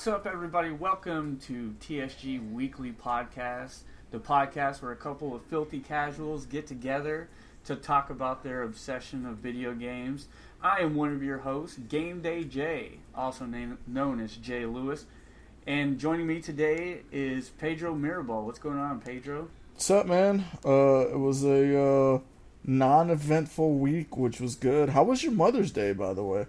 What's up, everybody? Welcome to TSG Weekly Podcast, the podcast where a couple of filthy casuals get together to talk about their obsession of video games. I am one of your hosts, Game Day Jay, also known as Jay Lewis. And joining me today is Pedro Mirabal. What's going on, Pedro? What's up, man? It was a non-eventful week, which was good. How was your Mother's Day, by the way?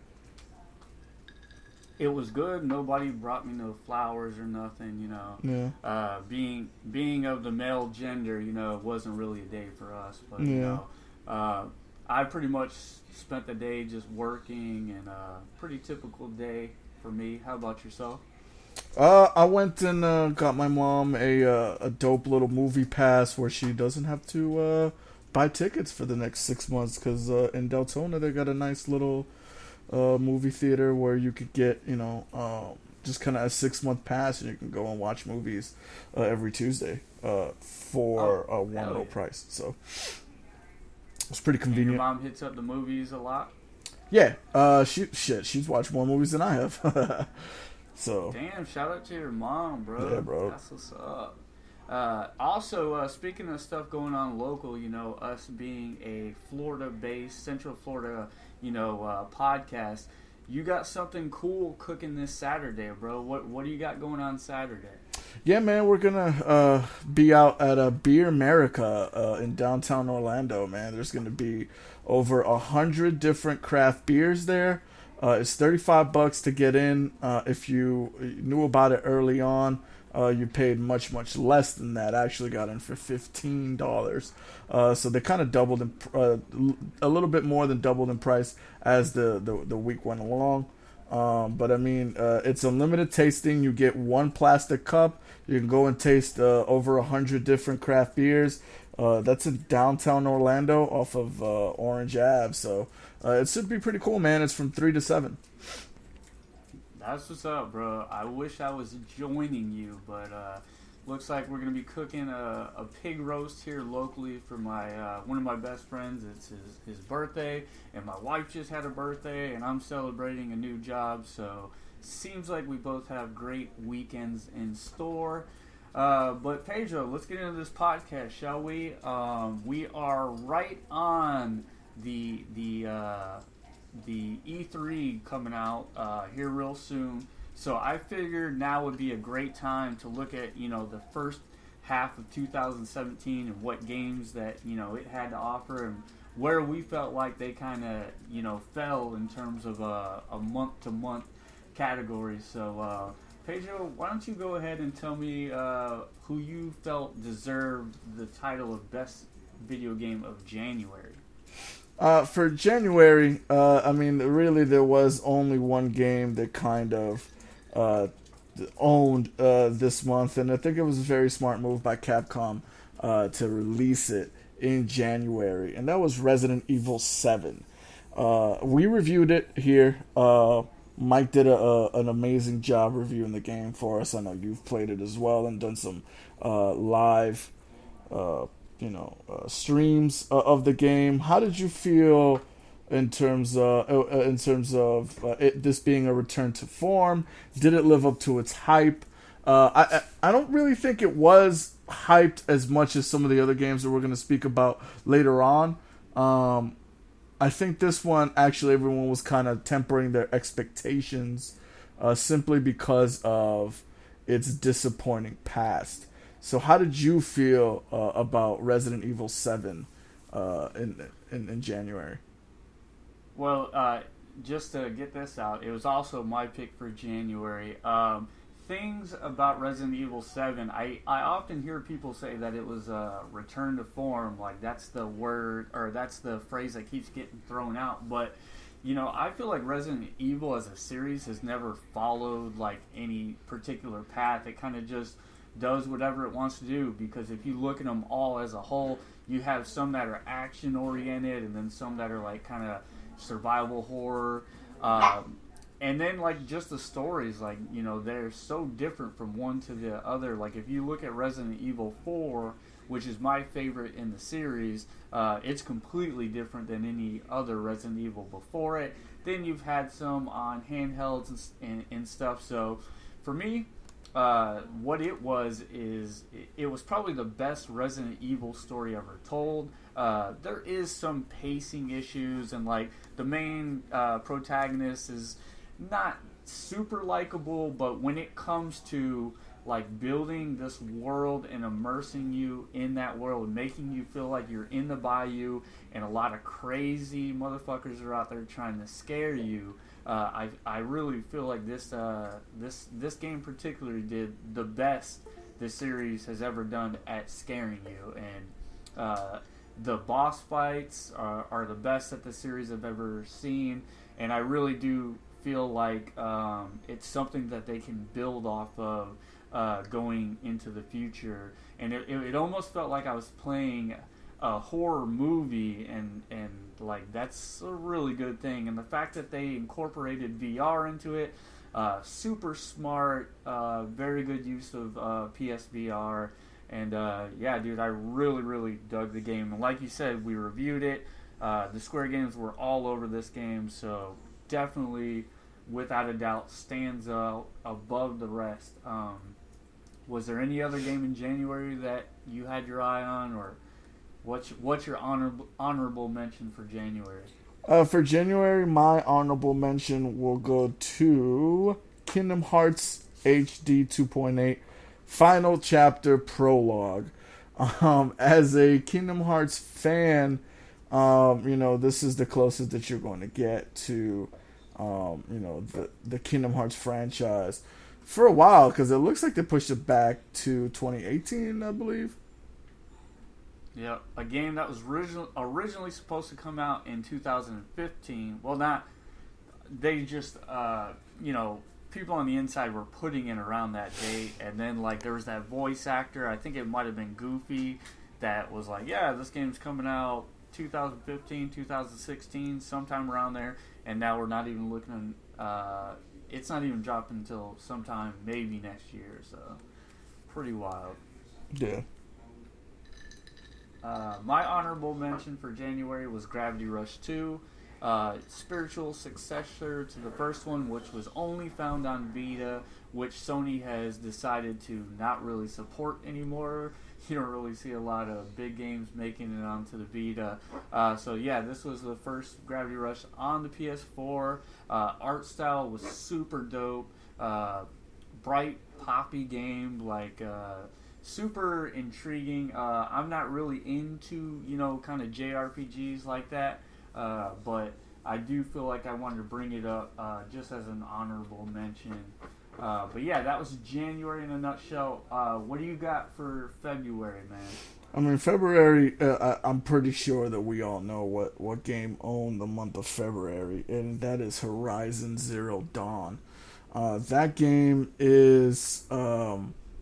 It was good. Nobody brought me no flowers or nothing, Yeah. Being of the male gender, it wasn't really a day for us. But, Yeah. I pretty much spent the day just working, and pretty typical day for me. How about yourself? I went and got my mom a dope little movie pass where she doesn't have to buy tickets for the next 6 months, because in Deltona they got a nice little movie theater where you could get, just kind of a 6-month pass, and you can go and watch movies every Tuesday for one low price. So it's pretty convenient. And your mom hits up the movies a lot? Yeah, she's watched more movies than I have. So damn, shout out to your mom, bro. Yeah, bro. That's what's up. Also, speaking of stuff going on local, us being a Florida-based, Central Florida, podcast, you got something cool cooking this Saturday, bro. What do you got going on Saturday? Yeah, man, we're gonna be out at Beer America in downtown Orlando, man. There's gonna be over 100 different craft beers there. It's $35 to get in. If you knew about it early on, you paid much less than that. I actually got in for $15. So they kind of doubled a little bit more than doubled in price as the week went along. But I mean, it's unlimited tasting. You get one plastic cup. You can go and taste over 100 different craft beers. That's in downtown Orlando off of Orange Ave. So it should be pretty cool, man. It's from 3 to 7. That's what's up, bro. I wish I was joining you, but looks like we're gonna be cooking a pig roast here locally for my one of my best friends. It's his birthday, and my wife just had a birthday, and I'm celebrating a new job. So seems like we both have great weekends in store. But Pedro, let's get into this podcast, shall we? We are right on the E3 coming out here real soon, so I figured now would be a great time to look at the first half of 2017 and what games that it had to offer and where we felt like they kind of fell in terms of a month to month category. So Pedro, why don't you go ahead and tell me who you felt deserved the title of best video game of January? For January, I mean, really there was only one game that kind of owned this month, and I think it was a very smart move by Capcom to release it in January, and that was Resident Evil 7. We reviewed it here. Mike did an amazing job reviewing the game for us. I know you've played it as well and done some live streams of the game. How did you feel in terms of this being a return to form? Did it live up to its hype? I don't really think it was hyped as much as some of the other games that we're going to speak about later on. I think this one, actually, everyone was kind of tempering their expectations simply because of its disappointing past. So how did you feel about Resident Evil 7 in January? Well, just to get this out, it was also my pick for January. Things about Resident Evil 7, I often hear people say that it was a return to form, like that's the word, or that's the phrase that keeps getting thrown out, but I feel like Resident Evil as a series has never followed like any particular path. It kind of just does whatever it wants to do, because if you look at them all as a whole, you have some that are action oriented and then some that are like kind of survival horror, and then like just the stories, like they're so different from one to the other. Like if you look at Resident Evil 4, which is my favorite in the series, it's completely different than any other Resident Evil before it. Then you've had some on handhelds and stuff, so for me, what it was is it was probably the best Resident Evil story ever told. There is some pacing issues, and like the main protagonist is not super likable, but when it comes to like building this world and immersing you in that world, making you feel like you're in the bayou and a lot of crazy motherfuckers are out there trying to scare you. I really feel like this game particularly did the best this series has ever done at scaring you, and the boss fights are the best that the series have ever seen, and I really do feel like it's something that they can build off of going into the future. And it almost felt like I was playing a horror movie, and like that's a really good thing. And the fact that they incorporated VR into it, super smart, very good use of PSVR. And yeah, dude, I really dug the game. And like you said, we reviewed it. The Square games were all over this game, so definitely, without a doubt, stands out above the rest. Was there any other game in January that you had your eye on, or what's your honorable mention for January? For January, my honorable mention will go to Kingdom Hearts HD 2.8 Final Chapter Prologue. As a Kingdom Hearts fan, this is the closest that you're going to get to, the Kingdom Hearts franchise for a while, because it looks like they pushed it back to 2018, I believe. Yeah, a game that was originally supposed to come out in 2015. Well, not they just people on the inside were putting it around that date, and then like there was that voice actor, I think it might have been Goofy, that was like, yeah, this game's coming out 2015, 2016, sometime around there, and now we're not even looking. It's not even dropping until sometime maybe next year, so pretty wild. Yeah. My honorable mention for January was Gravity Rush 2, spiritual successor to the first one, which was only found on Vita, which Sony has decided to not really support anymore. You don't really see a lot of big games making it onto the Vita. So yeah, this was the first Gravity Rush on the PS4. Art style was super dope. Bright, poppy game, like super intriguing. I'm not really into, kind of JRPGs like that, but I do feel like I wanted to bring it up just as an honorable mention. But yeah, that was January in a nutshell. What do you got for February, man? I mean, February, I'm pretty sure that we all know what game owned the month of February, and that is Horizon Zero Dawn. That game is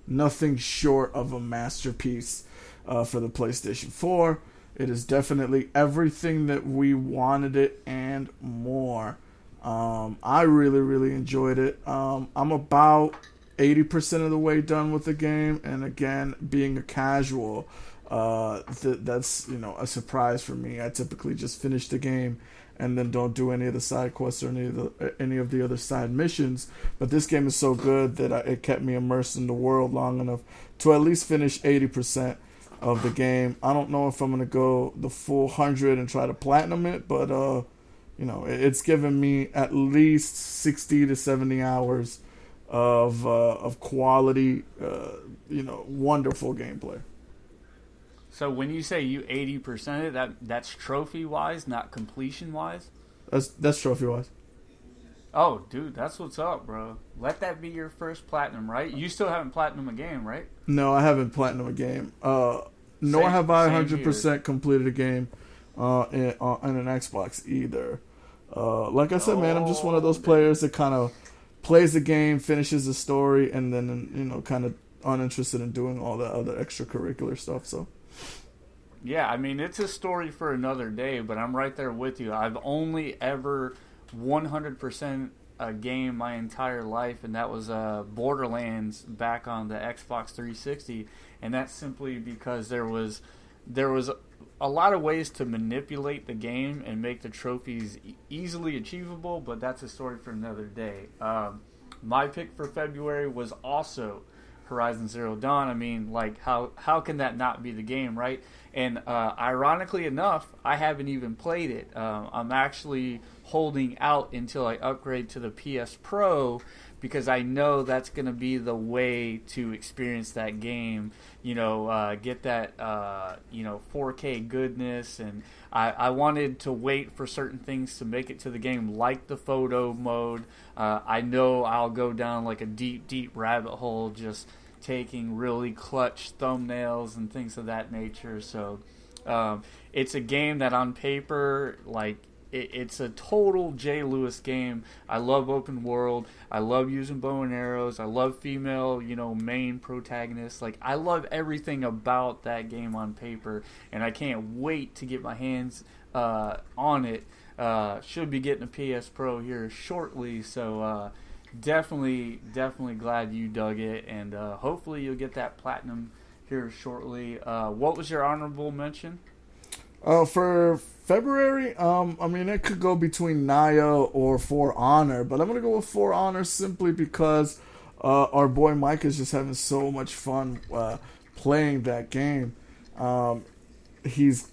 nothing short of a masterpiece for the PlayStation 4. It is definitely everything that we wanted it and more. I really enjoyed it. I'm about 80% of the way done with the game, and again, being a casual, that's a surprise for me. I typically just finish the game and then don't do any of the side quests or any of the other side missions. But this game is so good that it kept me immersed in the world long enough to at least finish 80% of the game. I don't know if I'm gonna go the full 100 and try to platinum it, but it's given me at least 60 to 70 hours of quality, wonderful gameplay. So when you say you 80% it, that's trophy wise, not completion wise? That's trophy wise. Oh, dude, that's what's up, bro. Let that be your first platinum, right? You still haven't platinum a game, right? No, I haven't platinum a game. Nor have I 100% completed a game on an Xbox either. Like I said, man, I'm just one of those players that kind of plays the game, finishes the story, and then kind of uninterested in doing all the other extracurricular stuff. So. Yeah, I mean, it's a story for another day, but I'm right there with you. I've only ever 100% a game my entire life, and that was Borderlands back on the Xbox 360, and that's simply because there was a lot of ways to manipulate the game and make the trophies easily achievable, but that's a story for another day. my pick for February was also Horizon Zero Dawn. I mean, like, how can that not be the game, right? And ironically enough, I haven't even played it. I'm actually holding out until I upgrade to the PS Pro because I know that's going to be the way to experience that game. Get that 4K goodness, and I wanted to wait for certain things to make it to the game, like the photo mode. I know I'll go down like a deep rabbit hole just taking really clutch thumbnails and things of that nature. So it's a game that on paper, like, it's a total J. Lewis game. I love open world. I love using bow and arrows. I love female, main protagonists. Like, I love everything about that game on paper, and I can't wait to get my hands on it. Should be getting a PS Pro here shortly, so definitely glad you dug it, and hopefully you'll get that platinum here shortly. What was your honorable mention? For February, I mean, it could go between Naya or For Honor, but I'm going to go with For Honor simply because our boy Mike is just having so much fun playing that game. He's,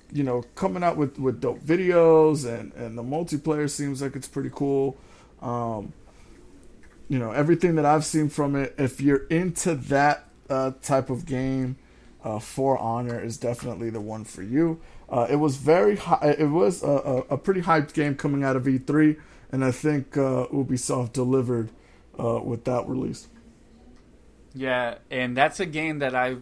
coming out with dope videos, and the multiplayer seems like it's pretty cool. Everything that I've seen from it, if you're into that type of game, For Honor is definitely the one for you. It was very high. It was a pretty hyped game coming out of E3, and I think Ubisoft delivered with that release. Yeah, and that's a game that I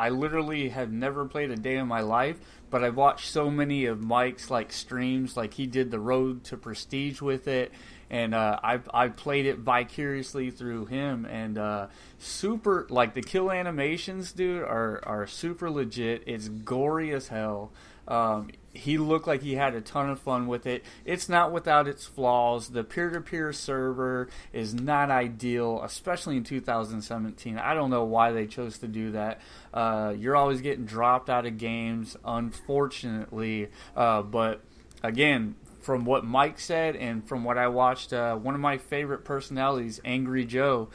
literally have never played a day in my life, but I've watched so many of Mike's streams, like he did the Road to Prestige with it, and I've played it vicariously through him, and super, the kill animations, dude, are super legit. It's gory as hell. He looked like he had a ton of fun with it. It's not without its flaws. The peer-to-peer server is not ideal, especially in 2017. I don't know why they chose to do that. You're always getting dropped out of games, unfortunately. But again, from what Mike said and from what I watched, one of my favorite personalities, Angry Joe,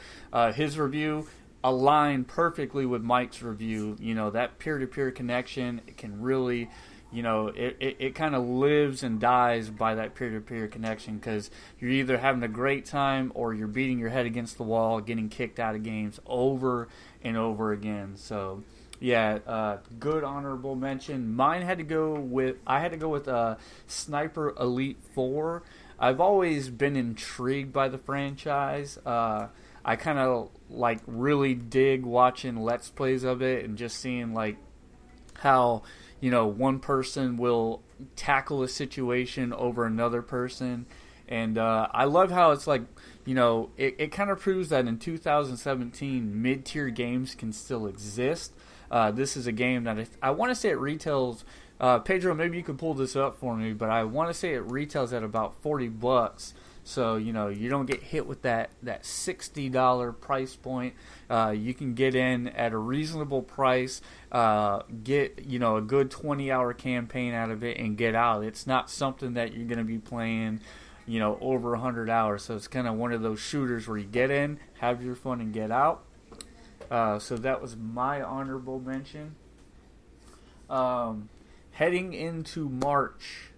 his review aligned perfectly with Mike's review. That peer-to-peer connection, it can really... it kind of lives and dies by that peer-to-peer connection, because you're either having a great time or you're beating your head against the wall, getting kicked out of games over and over again. So, yeah, good honorable mention. I had to go with Sniper Elite 4. I've always been intrigued by the franchise. I kind of really dig watching Let's Plays of it and just seeing how one person will tackle a situation over another person. And I love how it's it kind of proves that in 2017, mid-tier games can still exist. This is a game that I want to say it retails, Pedro, maybe you could pull this up for me, but I want to say it retails at about $40. So, you don't get hit with that $60 price point. You can get in at a reasonable price, get, a good 20-hour campaign out of it and get out. It's not something that you're going to be playing, over 100 hours. So it's kind of one of those shooters where you get in, have your fun, and get out. So that was my honorable mention. Heading into March,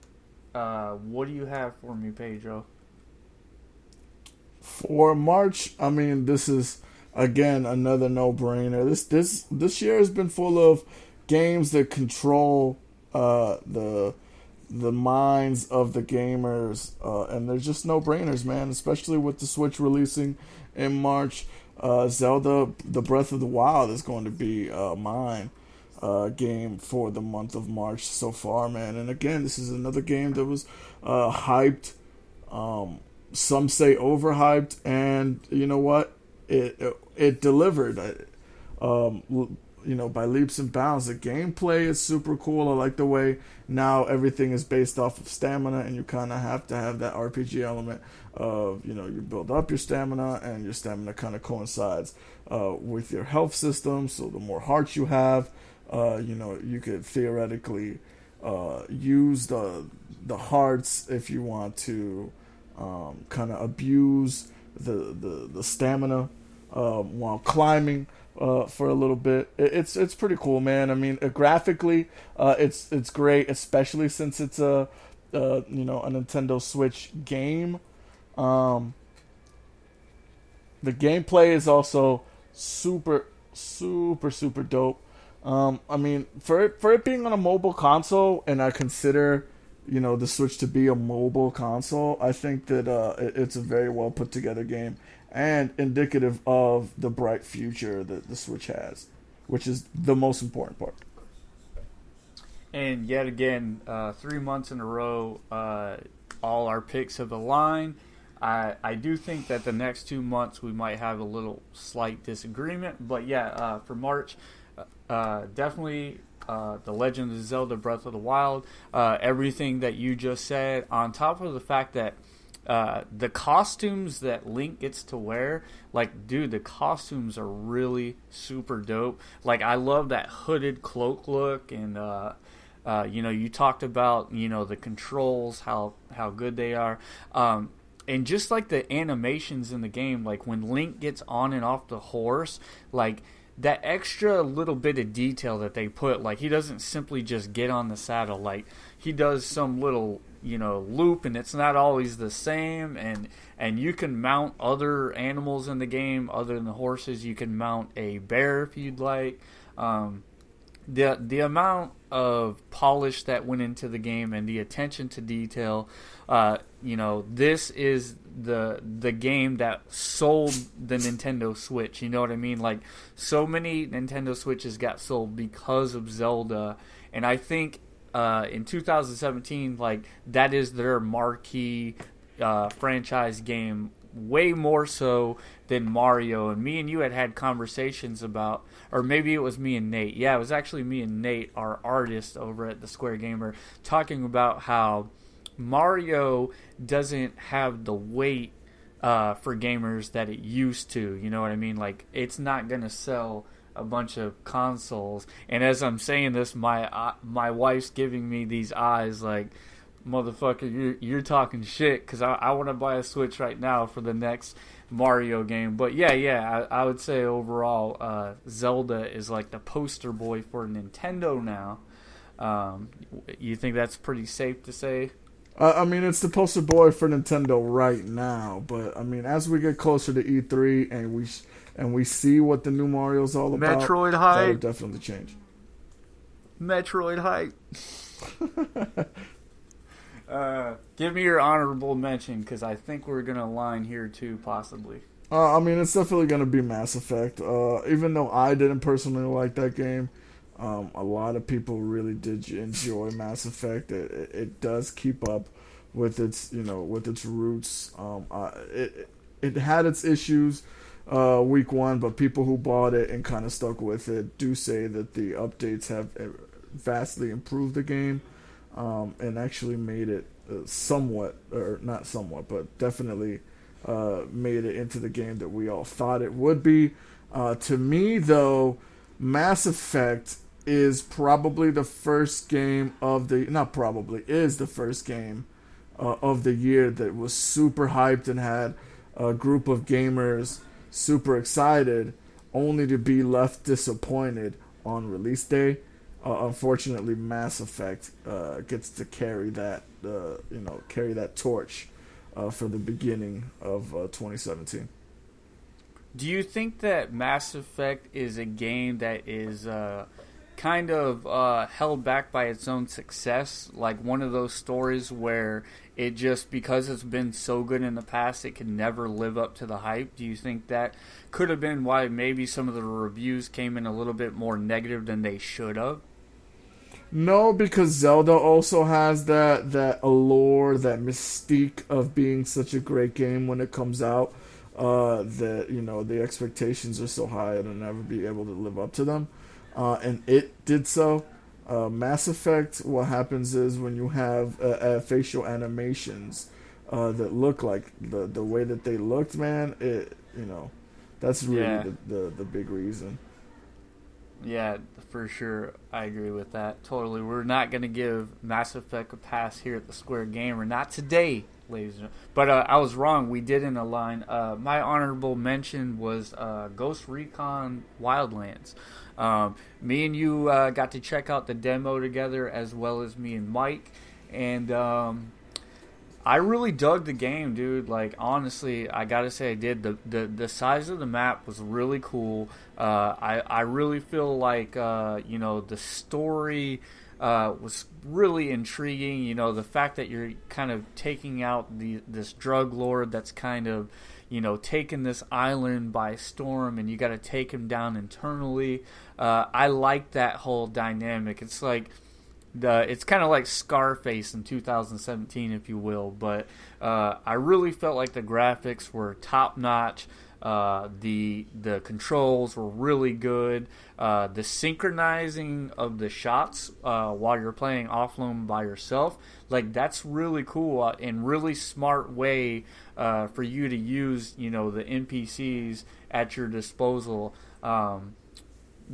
what do you have for me, Pedro? For March, I mean, this is again another no-brainer. This year has been full of games that control the minds of the gamers, and they're just no-brainers, man. Especially with the Switch releasing in March, Zelda: The Breath of the Wild is going to be mine game for the month of March so far, man. And again, this is another game that was hyped. Some say overhyped, and you know what? It delivered. By leaps and bounds. The gameplay is super cool. I like the way now everything is based off of stamina, and you kind of have to have that RPG element of, you build up your stamina, and your stamina kind of coincides with your health system. So the more hearts you have, you could theoretically use the hearts if you want to kind of abuse the stamina while climbing for a little bit. It's pretty cool, man. I mean, graphically, it's great, especially since it's a Nintendo Switch game. Um, the gameplay is also super super dope. I mean, for it being on a mobile console, and I consider the Switch to be a mobile console, I think that it's a very well put together game and indicative of the bright future that the Switch has, which is the most important part. And yet again, 3 months in a row, all our picks have aligned. I do think that the next 2 months we might have a little slight disagreement, but yeah, for March, definitely The Legend of Zelda Breath of the Wild, everything that you just said, on top of the fact that the costumes that Link gets to wear, like, dude, the costumes are really super dope. Like, I love that hooded cloak look, and you talked about the controls, how good they are. And just like the animations in the game, like when Link gets on and off the horse, like that extra little bit of detail that they put, like he doesn't simply just get on the saddle, like he does some little loop, and it's not always the same, and you can mount other animals in the game other than the horses. You can mount a bear if you'd like. The amount of polish that went into the game and the attention to detail, this is the game that sold the Nintendo Switch. You know what I mean? Like, so many Nintendo Switches got sold because of Zelda, and I think in 2017, like, that is their marquee franchise game, way more so than Mario. And me and you had conversations about, or maybe it was me and Nate. Yeah, it was actually me and Nate, our artist over at the Square Gamer, talking about how Mario doesn't have the weight for gamers that it used to. You know what I mean? Like, it's not going to sell a bunch of consoles. And as I'm saying this, my wife's giving me these eyes like, motherfucker, you're talking shit, because I want to buy a Switch right now for the next Mario game. But yeah, I would say overall, Zelda is like the poster boy for Nintendo now. You think that's pretty safe to say? I mean, it's the poster boy for Nintendo right now, but I mean, as we get closer to E3 and we see what the new Mario's all about, Metroid hype, that'll definitely change. Metroid hype. Give me your honorable mention, because I think we're going to align here too, possibly. I mean, it's definitely going to be Mass Effect. Even though I didn't personally like that game, a lot of people really did enjoy Mass Effect. It does keep up with its roots. It had its issues week one, but people who bought it and kind of stuck with it do say that the updates have vastly improved the game. And actually made it somewhat, or not somewhat, but definitely made it into the game that we all thought it would be. To me, though, Mass Effect is probably the first game of the, not probably, is the first game of the year that was super hyped and had a group of gamers super excited, only to be left disappointed on release day. Unfortunately, Mass Effect gets to carry that torch for the beginning of 2017. Do you think that Mass Effect is a game that is kind of held back by its own success? Like one of those stories where it just, because it's been so good in the past, it can never live up to the hype? Do you think that could have been why maybe some of the reviews came in a little bit more negative than they should have? No, because Zelda also has that allure, that mystique of being such a great game when it comes out. That the expectations are so high it'll never be able to live up to them, and it did so. Mass Effect, what happens is when you have facial animations that look like the way that they looked, man, that's really the big reason. Yeah, for sure. I agree with that. Totally. We're not going to give Mass Effect a pass here at the Square Gamer. Not today. ladies and gentlemen. But I was wrong. We didn't align. My honorable mention was Ghost Recon Wildlands. Me and you got to check out the demo together, as well as me and Mike. And I really dug the game, dude. Like, honestly, I gotta say I did. The size of the map was really cool. I really feel like, the story was really intriguing. You know, the fact that you're kind of taking out this drug lord that's kind of, taking this island by storm, and you got to take him down internally. I like that whole dynamic. It's like it's kind of like Scarface in 2017, if you will. But I really felt like the graphics were top notch. The controls were really good. The synchronizing of the shots while you're playing offline by yourself, like, that's really cool and really smart way for you to use the NPCs at your disposal.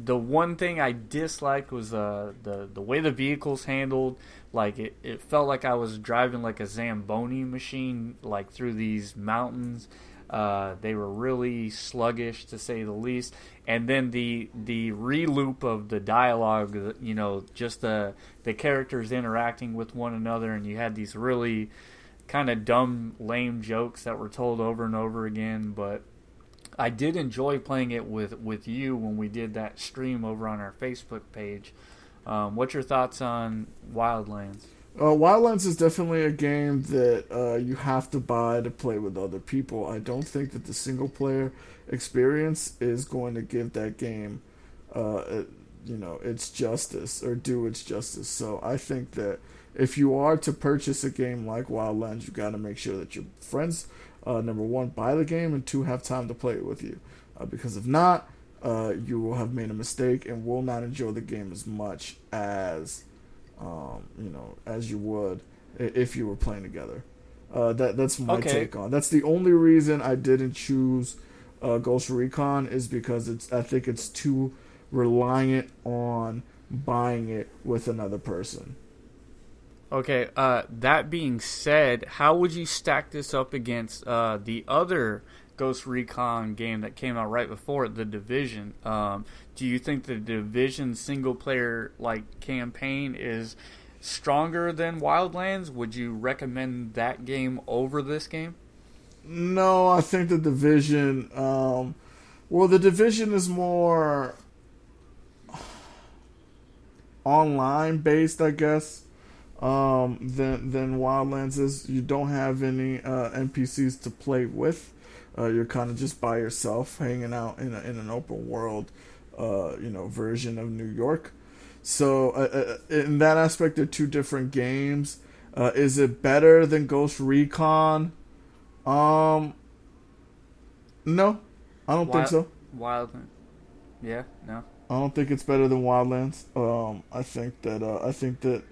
The one thing I disliked was the way the vehicles handled. Like, it felt like I was driving like a Zamboni machine, like, through these mountains. They were really sluggish, to say the least. And then the re-loop of the dialogue, just the characters interacting with one another, and you had these really kind of dumb, lame jokes that were told over and over again. But I did enjoy playing it with you when we did that stream over on our Facebook page. What's your thoughts on Wildlands? Wildlands is definitely a game that you have to buy to play with other people. I don't think that the single player experience is going to give that game, its justice, or do its justice. So I think that if you are to purchase a game like Wildlands, you got to make sure that your friends, number one, buy the game, and two, have time to play it with you. Because if not, you will have made a mistake and will not enjoy the game as much as as you would if you were playing together. That's my take on. That's the only reason I didn't choose Ghost Recon, is because I think it's too reliant on buying it with another person. Okay, that being said, how would you stack this up against the other Ghost Recon game that came out right before it, The Division? Do you think the Division single-player campaign is stronger than Wildlands? Would you recommend that game over this game? No, I think The Division... The Division is more online-based, I guess, than Wildlands is. You don't have any NPCs to play with. You're kind of just by yourself, hanging out in an open world, version of New York. So in that aspect, they're two different games. Is it better than Ghost Recon? No, I don't think so. Wildlands, yeah, no. I don't think it's better than Wildlands. I think that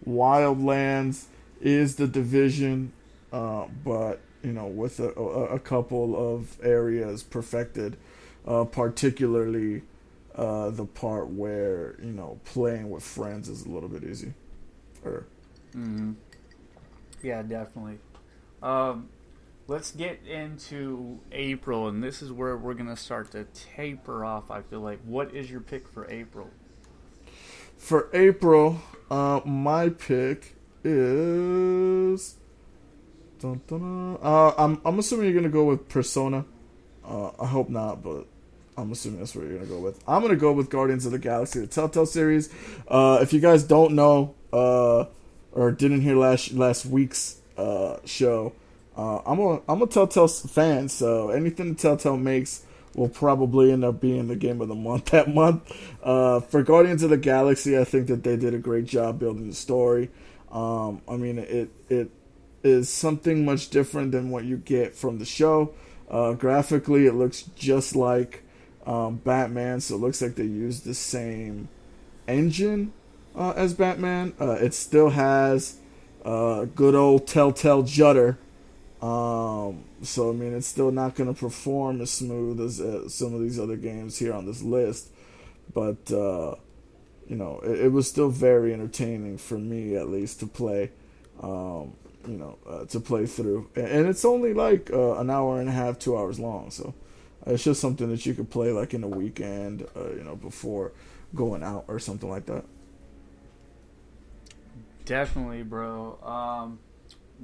Wildlands is The Division, but with a couple of areas perfected, particularly the part where playing with friends is a little bit easier. Mm-hmm. Yeah, definitely. Let's get into April, and this is where we're gonna start to taper off. I feel like. What is your pick for April? For April, my pick is. I'm assuming you're gonna go with Persona. I hope not, but I'm assuming that's what you're gonna go with. I'm gonna go with Guardians of the Galaxy, the Telltale series. If you guys don't know or didn't hear last week's show, I'm a Telltale fan, so anything that Telltale makes will probably end up being the game of the month that month. For Guardians of the Galaxy, I think that they did a great job building the story. It is something much different than what you get from the show. Graphically, it looks just like Batman, so it looks like they used the same engine as Batman. It still has good old Telltale Judder. So it's still not going to perform as smooth as some of these other games here on this list, but it was still very entertaining for me, at least, to play. to play through. And it's only like an hour and a half, 2 hours long. So it's just something that you could play like in a weekend, before going out or something like that. Definitely, bro.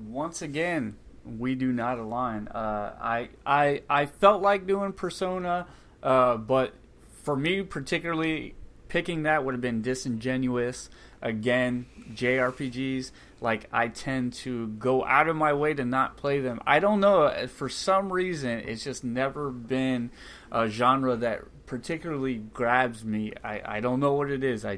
Once again, we do not align. I felt like doing Persona, but for me particularly, picking that would have been disingenuous. Again, JRPGs, like, I tend to go out of my way to not play them. I don't know, for some reason, it's just never been a genre that particularly grabs me. I don't know what it is. I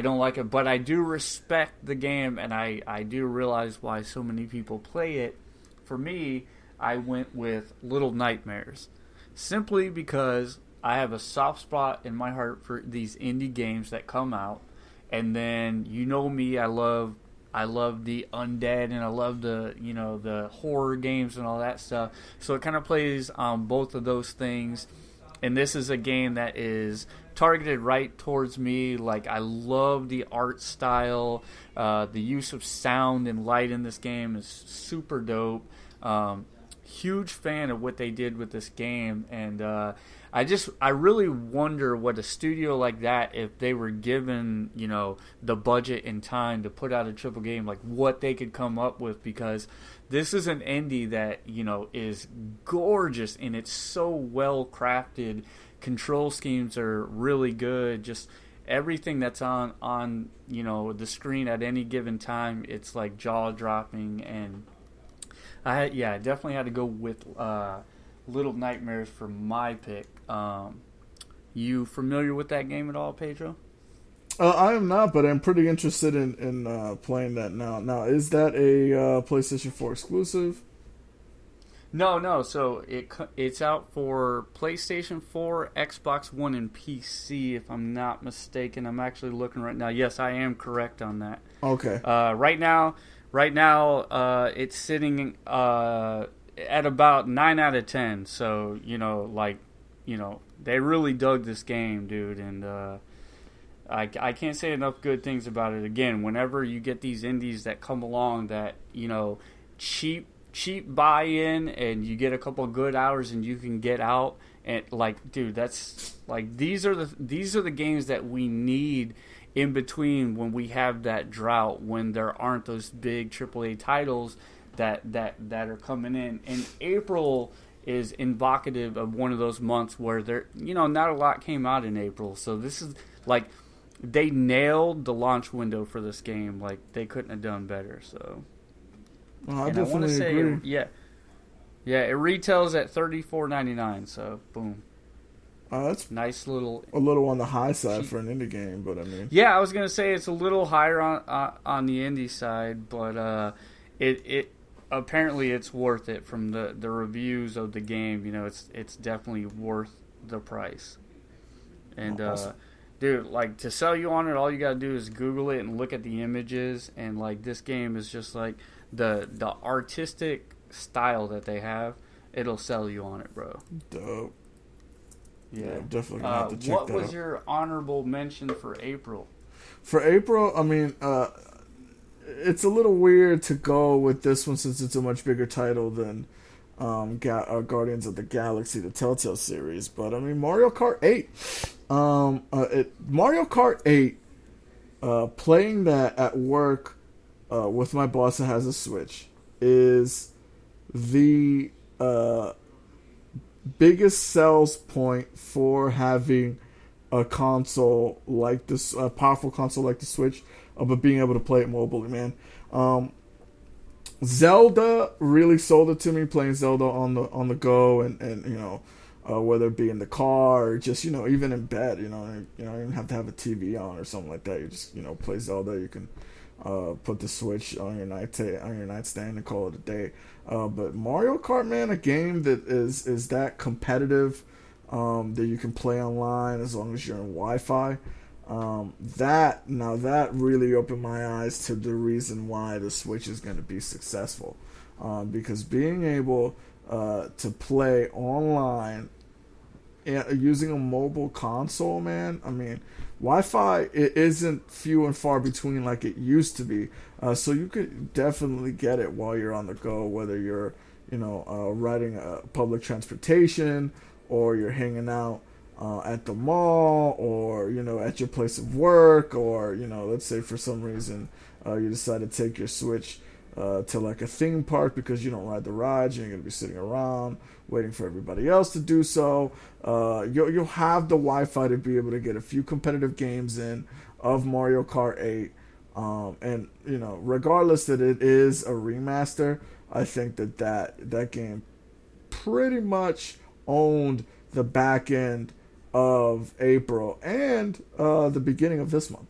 don't like it, but I do respect the game, and I do realize why so many people play it. For me, I went with Little Nightmares, simply because I have a soft spot in my heart for these indie games that come out. And then, you know me, I love the undead, and I love the horror games and all that stuff. So it kind of plays on both of those things. And this is a game that is targeted right towards me. Like, I love the art style. The use of sound and light in this game is super dope. Huge fan of what they did with this game. And I really wonder what a studio like that, if they were given, the budget and time to put out a triple game, like what they could come up with, because this is an indie that, is gorgeous, and it's so well crafted. Control schemes are really good. Just everything that's on the screen at any given time, it's like jaw dropping. And I definitely had to go with Little Nightmares for my pick. You familiar with that game at all, Pedro? I am not, but I'm pretty interested in playing that now. Now, is that a PlayStation 4 exclusive? No. So it's out for PlayStation 4, Xbox One, and PC, if I'm not mistaken. I'm actually looking right now. Yes, I am correct on that. Okay. Right now, it's sitting at about 9 out of 10. So, they really dug this game, dude. And I can't say enough good things about it. Again, whenever you get these indies that come along that, cheap buy-in, and you get a couple of good hours and you can get out, and dude, that's these are the games that we need in between when we have that drought, when there aren't those big AAA titles that are coming in. And April is evocative of one of those months where there, not a lot came out in April. So this is they nailed the launch window for this game. Like, they couldn't have done better. So, I definitely agree. It retails at $34.99. So, boom. That's nice little. A little on the high side for an indie game, but I mean. Yeah, I was gonna say it's a little higher on the indie side, but it apparently it's worth it from the reviews of the game. It's definitely worth the price. And awesome. Dude, to sell you on it, all you gotta do is Google it and look at the images, and this game is just the artistic style that they have. It'll sell you on it, bro. Dope. Yeah, definitely gonna have to check that out. What was your honorable mention for April? For April, I mean, it's a little weird to go with this one since it's a much bigger title than Guardians of the Galaxy, the Telltale series. But I mean, Mario Kart 8. Mario Kart 8. Playing that at work with my boss that has a Switch is the biggest sales point for having a console like this, a powerful console like the Switch, but being able to play it mobilely, man. Zelda really sold it to me, playing Zelda on the go, and whether it be in the car or just even in bed, you don't even have to have a TV on or something like that. You just play Zelda. You can put the Switch on your nightstand and call it a day. But Mario Kart, man, a game that is that competitive, that you can play online as long as you're in Wi-Fi. That really opened my eyes to the reason why the Switch is going to be successful, because being able to play online using a mobile console, man. I mean, Wi-Fi it isn't few and far between like it used to be. So you could definitely get it while you're on the go, whether you're riding public transportation or you're hanging out at the mall or at your place of work, or let's say for some reason you decide to take your Switch to like a theme park because you don't ride the rides and you're going to be sitting around waiting for everybody else to do so. You'll have the Wi-Fi to be able to get a few competitive games in of Mario Kart 8. And regardless that it is a remaster, I think that game pretty much owned the back end of April and the beginning of this month.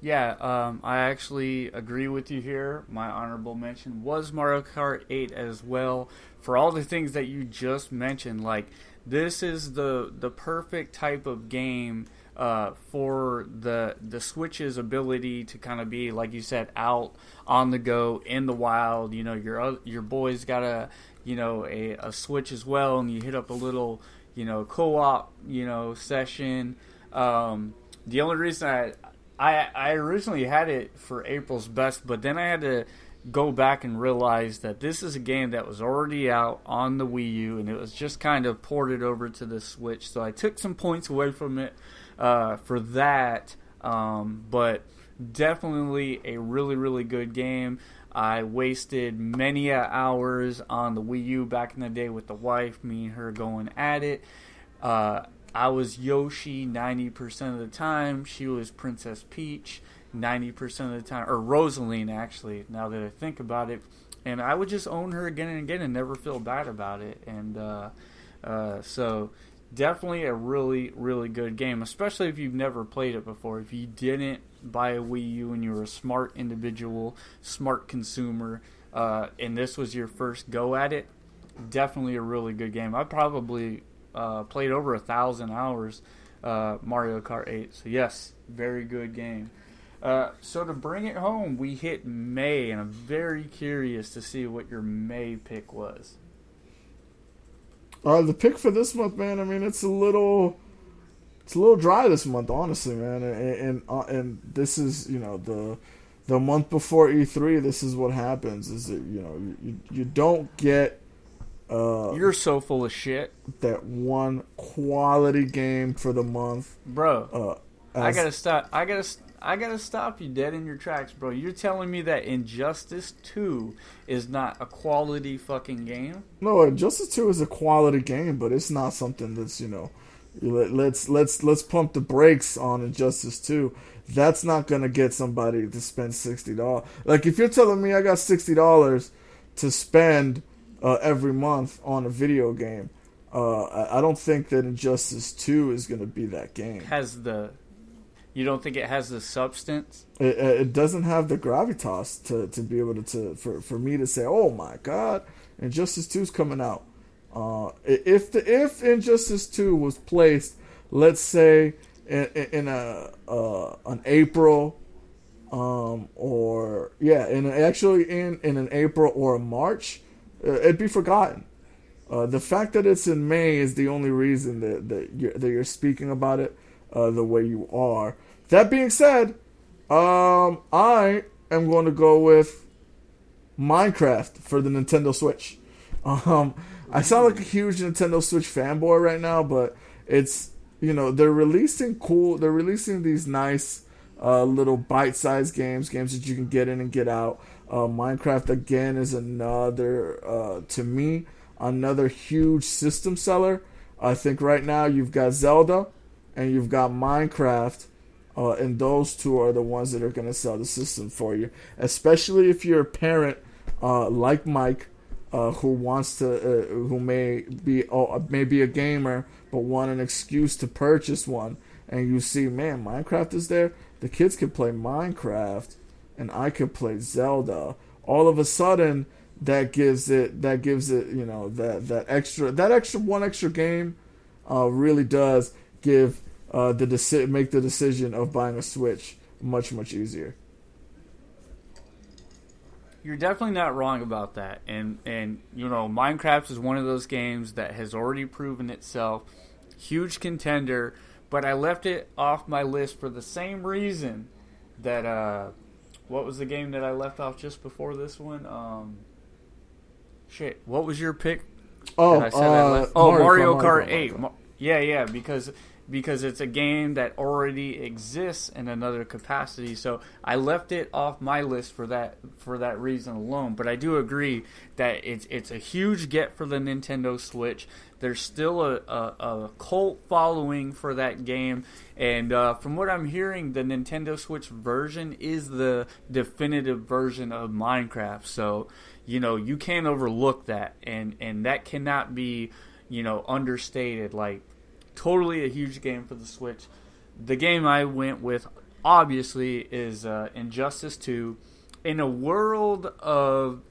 Yeah, I actually agree with you here. My honorable mention was Mario Kart 8 as well. For all the things that you just mentioned, like this is the perfect type of game for the Switch's ability to kind of be, like you said, out on the go in the wild. Your boy's got a Switch as well, and you hit up a little co-op session. The only reason I originally had it for April's Best, but then I had to go back and realize that this is a game that was already out on the Wii U, and it was just kind of ported over to the Switch. So I took some points away from it for that, but definitely a really, really good game. I wasted many hours on the Wii U back in the day with the wife, me and her going at it. I was Yoshi 90% of the time. She was Princess Peach 90% of the time. Or Rosaline, actually, now that I think about it. And I would just own her again and again and never feel bad about it. And so definitely a really, really good game, especially if you've never played it before. If you didn't buy a Wii U and you were a smart individual, smart consumer, and this was your first go at it, definitely a really good game. I probably played over 1,000 hours Mario Kart 8. So yes, very good game. So to bring it home, we hit May, and I'm very curious to see what your May pick was. The pick for this month, man. I mean, it's a little dry this month, honestly, man. And this is the month before E3. This is what happens: is that you don't get. You're so full of shit. That one quality game for the month, bro. I gotta stop. I gotta stop you dead in your tracks, bro. You're telling me that Injustice 2 is not a quality fucking game? No, Injustice 2 is a quality game, but it's not something that's let's pump the brakes on Injustice 2. That's not gonna get somebody to spend $60. Like if you're telling me I got $60 to spend every month on a video game, I don't think that Injustice 2 is going to be that game. You don't think it has the substance? It doesn't have the gravitas to be able for me to say, oh my god, Injustice 2 is coming out. If Injustice 2 was placed, let's say in an April, or in an April or a March, it'd be forgotten. The fact that it's in May is the only reason that you're speaking about it the way you are. That being said, I am going to go with Minecraft for the Nintendo Switch. I sound like a huge Nintendo Switch fanboy right now, but it's they're releasing these nice little bite-sized games that you can get in and get out. Minecraft again is another, to me, another huge system seller. I think right now you've got Zelda and you've got Minecraft, and those two are the ones that are going to sell the system for you. Especially if you're a parent like Mike, who may be a gamer but want an excuse to purchase one, and you see, man, Minecraft is there. The kids can play Minecraft, and I could play Zelda. All of a sudden, that gives it that extra one extra game really does give make the decision of buying a Switch much easier. You're definitely not wrong about that, and Minecraft is one of those games that has already proven itself, huge contender. but I left it off my list for the same reason that what was the game that I left off just before this one? What was your pick? Mario Kart 8. Yeah, because it's a game that already exists in another capacity. So I left it off my list for that reason alone. But I do agree that it's a huge get for the Nintendo Switch. There's still a cult following for that game, and from what I'm hearing, the Nintendo Switch version is the definitive version of Minecraft. So you can't overlook that, and that cannot be understated. Like, totally a huge game for the Switch. The game I went with, obviously, is Injustice 2. In a world of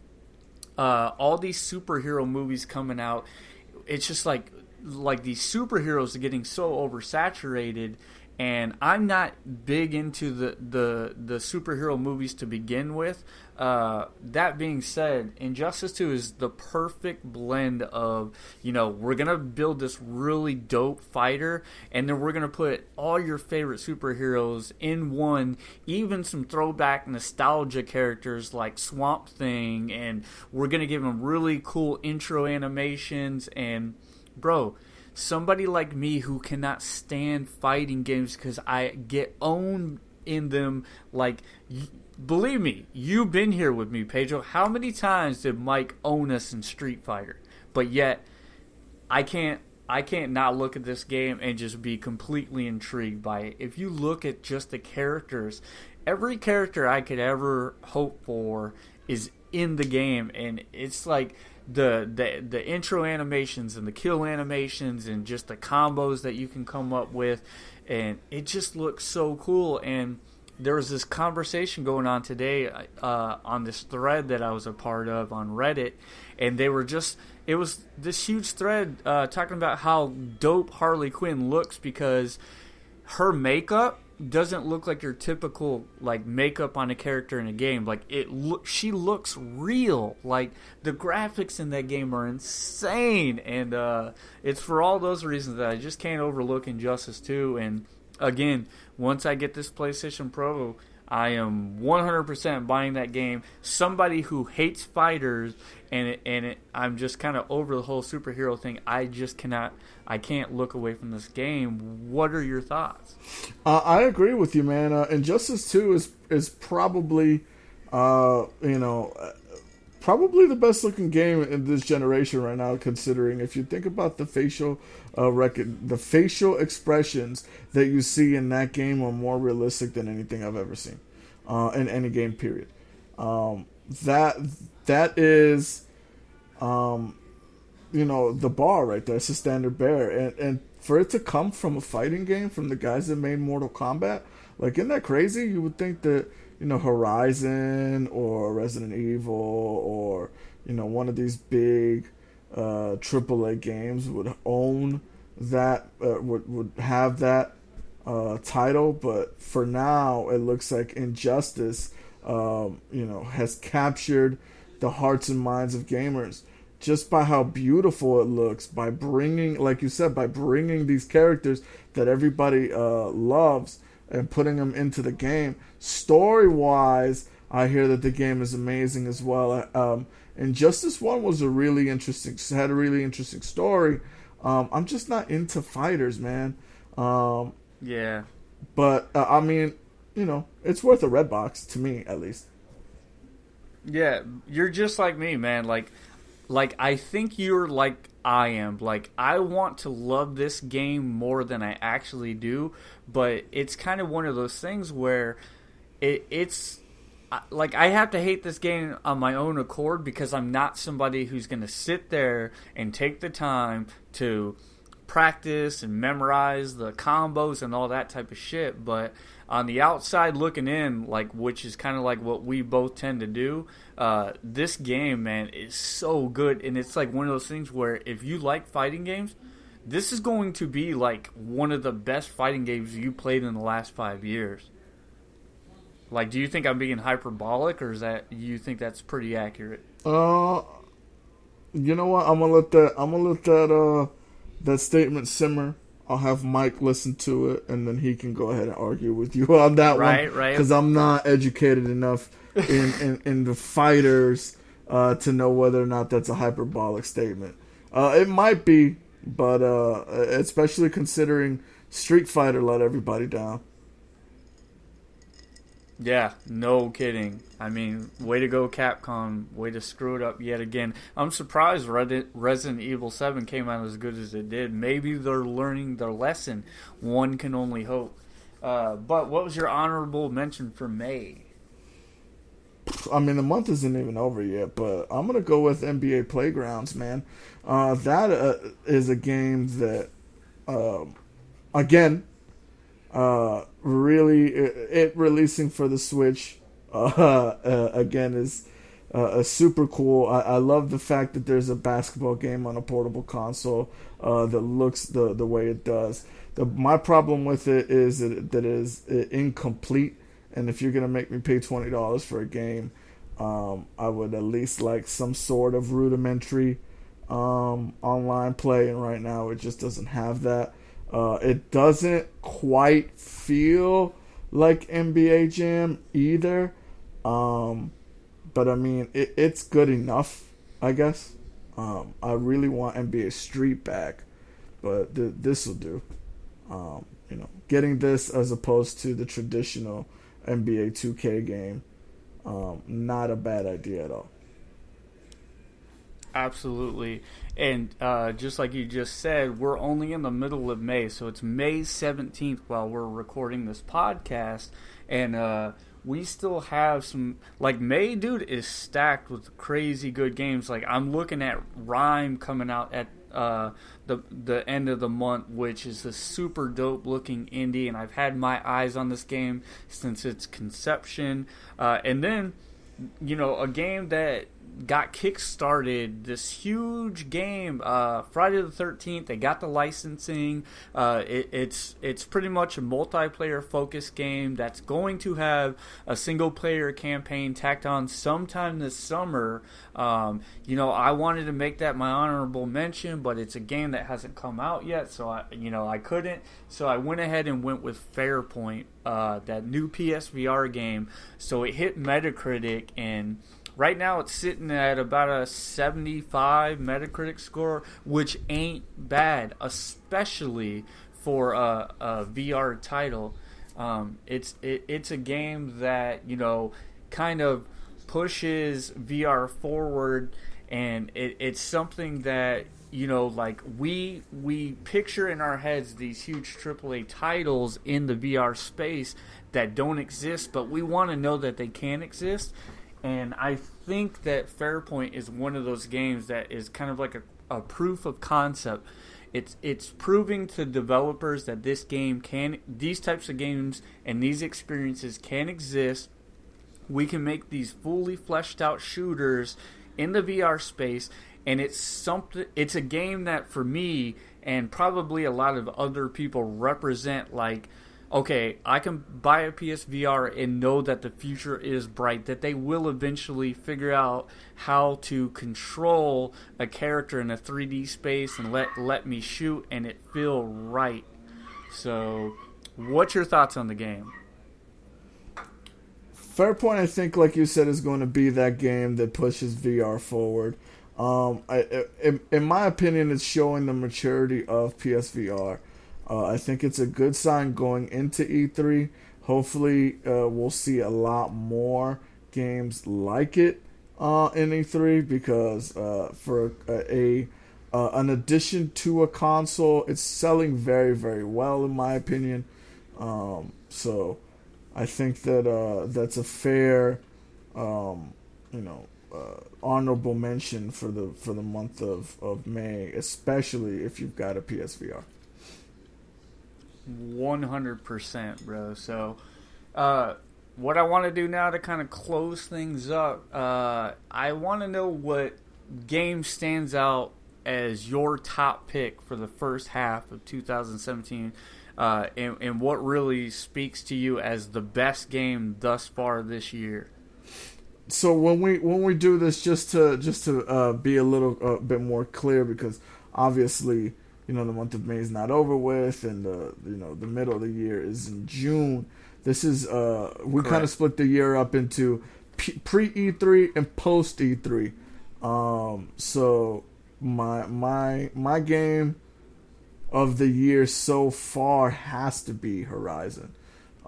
all these superhero movies coming out, it's just like these superheroes are getting so oversaturated, and I'm not big into the superhero movies to begin with. That being said, Injustice 2 is the perfect blend of, we're going to build this really dope fighter, and then we're going to put all your favorite superheroes in one, even some throwback nostalgia characters like Swamp Thing, and we're going to give them really cool intro animations. And, bro, somebody like me who cannot stand fighting games because I get owned in them, like, believe me, you've been here with me, Pedro. How many times did Mike own us in Street Fighter? But yet, I can't not look at this game and just be completely intrigued by it. If you look at just the characters, every character I could ever hope for is in the game, and it's like the intro animations and the kill animations and just the combos that you can come up with, and it just looks so cool. And there was this conversation going on today on this thread that I was a part of on Reddit, and it was this huge thread talking about how dope Harley Quinn looks, because her makeup doesn't look like your typical like makeup on a character in a game. Like, she looks real. Like, the graphics in that game are insane, and it's for all those reasons that I just can't overlook Injustice 2. And again, once I get this PlayStation Pro, I am 100% buying that game. Somebody who hates fighters I'm just kind of over the whole superhero thing. I can't look away from this game. What are your thoughts? I agree with you, man. Injustice 2 is probably, probably the best looking game in this generation right now, considering if you think about the facial the facial expressions that you see in that game are more realistic than anything I've ever seen in any game, period. That is the bar right there. It's a standard bear, and for it to come from a fighting game from the guys that made Mortal Kombat, like, isn't that crazy? You would think that Horizon or Resident Evil or one of these big AAA games would own that, would have that title, but for now it looks like Injustice has captured the hearts and minds of gamers just by how beautiful it looks, by bringing, like you said, by bringing these characters that everybody loves and putting them into the game. Story-wise, I hear that the game is amazing as well. Injustice 1 was had a really interesting story. I'm just not into fighters, man. Yeah. But, I mean, it's worth a red box, to me, at least. Yeah, you're just like me, man. Like I think you're like I am. Like, I want to love this game more than I actually do, but it's kind of one of those things where it's like I have to hate this game on my own accord, because I'm not somebody who's going to sit there and take the time to practice and memorize the combos and all that type of shit. But on the outside looking in, like, which is kind of like what we both tend to do, this game, man, is so good. And it's like one of those things where if you like fighting games, this is going to be like one of the best fighting games you played in the last 5 years. Like, do you think I'm being hyperbolic, or you think that's pretty accurate? You know what? I'm gonna let that statement simmer I'll have Mike listen to it, and then he can go ahead and argue with you on that one. Right. Because I'm not educated enough in the fighters to know whether or not that's a hyperbolic statement. It might be, but especially considering Street Fighter let everybody down. Yeah, no kidding. I mean, way to go, Capcom. Way to screw it up yet again. I'm surprised Resident Evil 7 came out as good as it did. Maybe they're learning their lesson. One can only hope. But what was your honorable mention for May? I mean, the month isn't even over yet, but I'm going to go with NBA Playgrounds, man. That is a game that, again, really, it releasing for the Switch, again, is super cool. I love the fact that there's a basketball game on a portable console that looks the way it does. My problem with it is that it is incomplete, and if you're going to make me pay $20 for a game, I would at least like some sort of rudimentary online play, and right now it just doesn't have that. It doesn't quite feel like NBA Jam either. But I mean, it's good enough, I guess. I really want NBA Street back, but this will do. Getting this as opposed to the traditional NBA 2K game, not a bad idea at all. Absolutely. And just like you just said, we're only in the middle of May, so it's May 17th while we're recording this podcast, and we still have some, like, May, dude, is stacked with crazy good games. Like, I'm looking at Rhyme coming out at the end of the month, which is a super dope looking indie, and I've had my eyes on this game since its conception. And then, a game that got kick-started, this huge game, Friday the 13th. They got the licensing. It's pretty much a multiplayer focused game that's going to have a single-player campaign tacked on sometime this summer. I wanted to make that my honorable mention, but it's a game that hasn't come out yet, so I couldn't. So I went ahead and went with Fairpoint, that new PSVR game. So it hit Metacritic, and right now it's sitting at about a 75 Metacritic score, which ain't bad, especially for a VR title. It's a game that, kind of pushes VR forward, and it's something that, like we picture in our heads these huge AAA titles in the VR space that don't exist, but we want to know that they can exist. And I think that Fairpoint is one of those games that is kind of like a proof of concept. It's proving to developers that these types of games and these experiences can exist. We can make these fully fleshed out shooters in the VR space, and it's a game that, for me and probably a lot of other people, represent, like, okay, I can buy a PSVR and know that the future is bright, that they will eventually figure out how to control a character in a 3D space and let me shoot and it feel right. So, what's your thoughts on the game? Fairpoint, I think, like you said, is going to be that game that pushes VR forward. In my opinion, it's showing the maturity of PSVR. I think it's a good sign going into E3. Hopefully, we'll see a lot more games like it in E3, because for an addition to a console, it's selling very, very well, in my opinion. So I think that that's a fair, honorable mention for the month of May, especially if you've got a PSVR. 100%, bro. So, what I want to do now to kind of close things up, I want to know what game stands out as your top pick for the first half of 2017, and what really speaks to you as the best game thus far this year. So when we do this, just to be a little bit more clear, because obviously the month of May is not over with, and the middle of the year is in June. This is we kind of split the year up into pre E3 and post E3. So my game of the year so far has to be Horizon.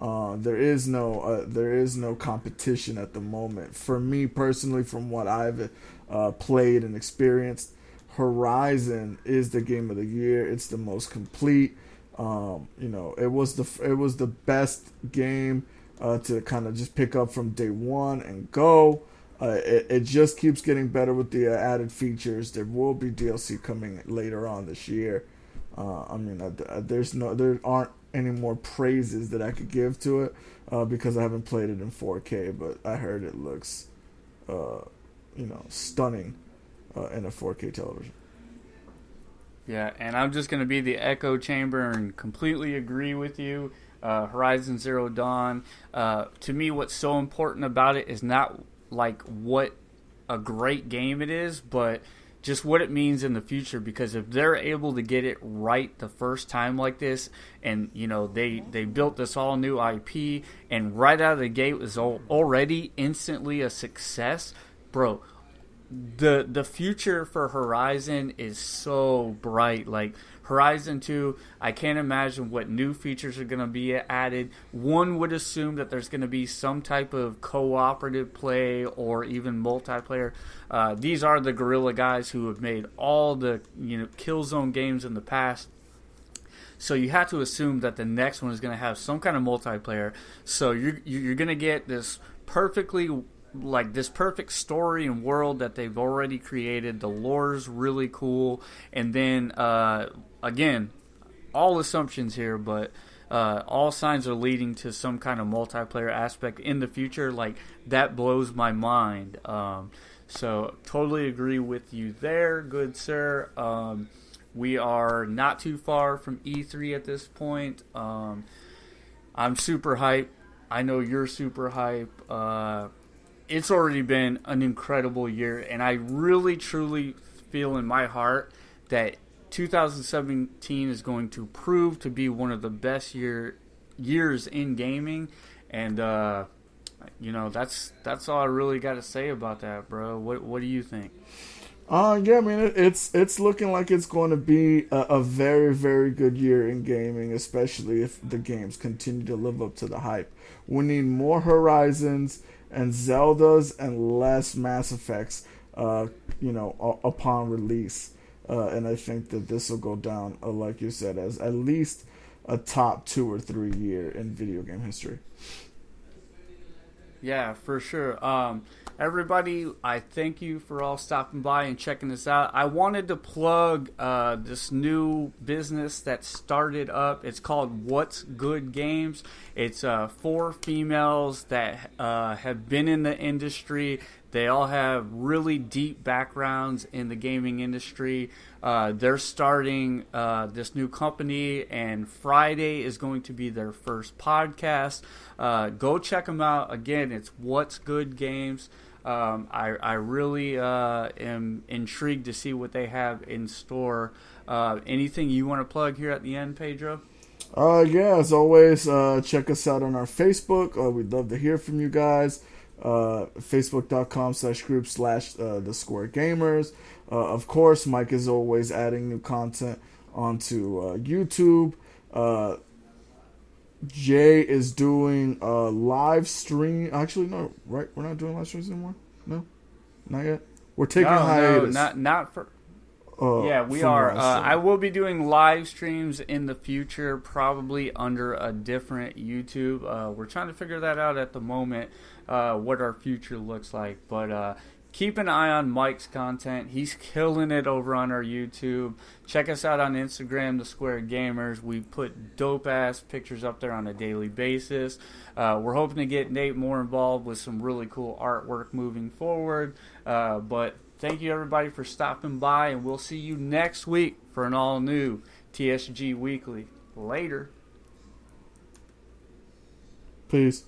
There is no competition at the moment for me personally. From what I've played and experienced, Horizon is the game of the year. It's the most complete. It was the best game to kind of just pick up from day one and go. It just keeps getting better with the added features. There will be DLC coming later on this year. There aren't any more praises that I could give to it because I haven't played it in 4K, but I heard it looks, stunning in a 4K television. Yeah, and I'm just going to be the echo chamber and completely agree with you. Horizon Zero Dawn, to me, what's so important about it is not like what a great game it is, but just what it means in the future. Because if they're able to get it right the first time like this, and they built this all new IP, and right out of the gate was already instantly a success, bro. The future for Horizon is so bright. Like Horizon 2, I can't imagine what new features are going to be added. One would assume that there's going to be some type of cooperative play or even multiplayer. These are the Guerrilla guys who have made all the Killzone games in the past. So you have to assume that the next one is going to have some kind of multiplayer. So you're going to get this perfect story and world that they've already created. The lore's really cool. And then, again, all assumptions here, but all signs are leading to some kind of multiplayer aspect in the future. Like, that blows my mind. So, totally agree with you there, good sir. We are not too far from E3 at this point. I'm super hype. I know you're super hype. It's already been an incredible year, and I really, truly feel in my heart that 2017 is going to prove to be one of the best years in gaming, and that's all I really got to say about that, bro. What do you think? Yeah, I mean, it's looking like it's going to be a very, very good year in gaming, especially if the games continue to live up to the hype. We need more Horizons and Zeldas and less Mass Effects, upon release. And I think that this will go down, like you said, as at least a top 2 or 3 year in video game history. Yeah, for sure. Everybody, I thank you for all stopping by and checking this out. I wanted to plug this new business that started up. It's called What's Good Games. It's 4 females that have been in the industry. They all have really deep backgrounds in the gaming industry. They're starting this new company, and Friday is going to be their first podcast. Go check them out. Again, it's What's Good Games. I really am intrigued to see what they have in store. Anything you want to plug here at the end, Pedro? Yeah, as always, check us out on our Facebook. We'd love to hear from you guys. Facebook.com/group/The Square Gamers. Of course, Mike is always adding new content onto YouTube. Jay is doing a live stream. Actually, no, right? We're not doing live streams anymore? No? Not yet? We're taking a hiatus. No, not for... yeah, we are. I will be doing live streams in the future, probably under a different YouTube. We're trying to figure that out at the moment, what our future looks like. But keep an eye on Mike's content. He's killing it over on our YouTube. Check us out on Instagram, The Square Gamers. We put dope-ass pictures up there on a daily basis. We're hoping to get Nate more involved with some really cool artwork moving forward. But thank you, everybody, for stopping by, and we'll see you next week for an all-new TSG Weekly. Later. Peace.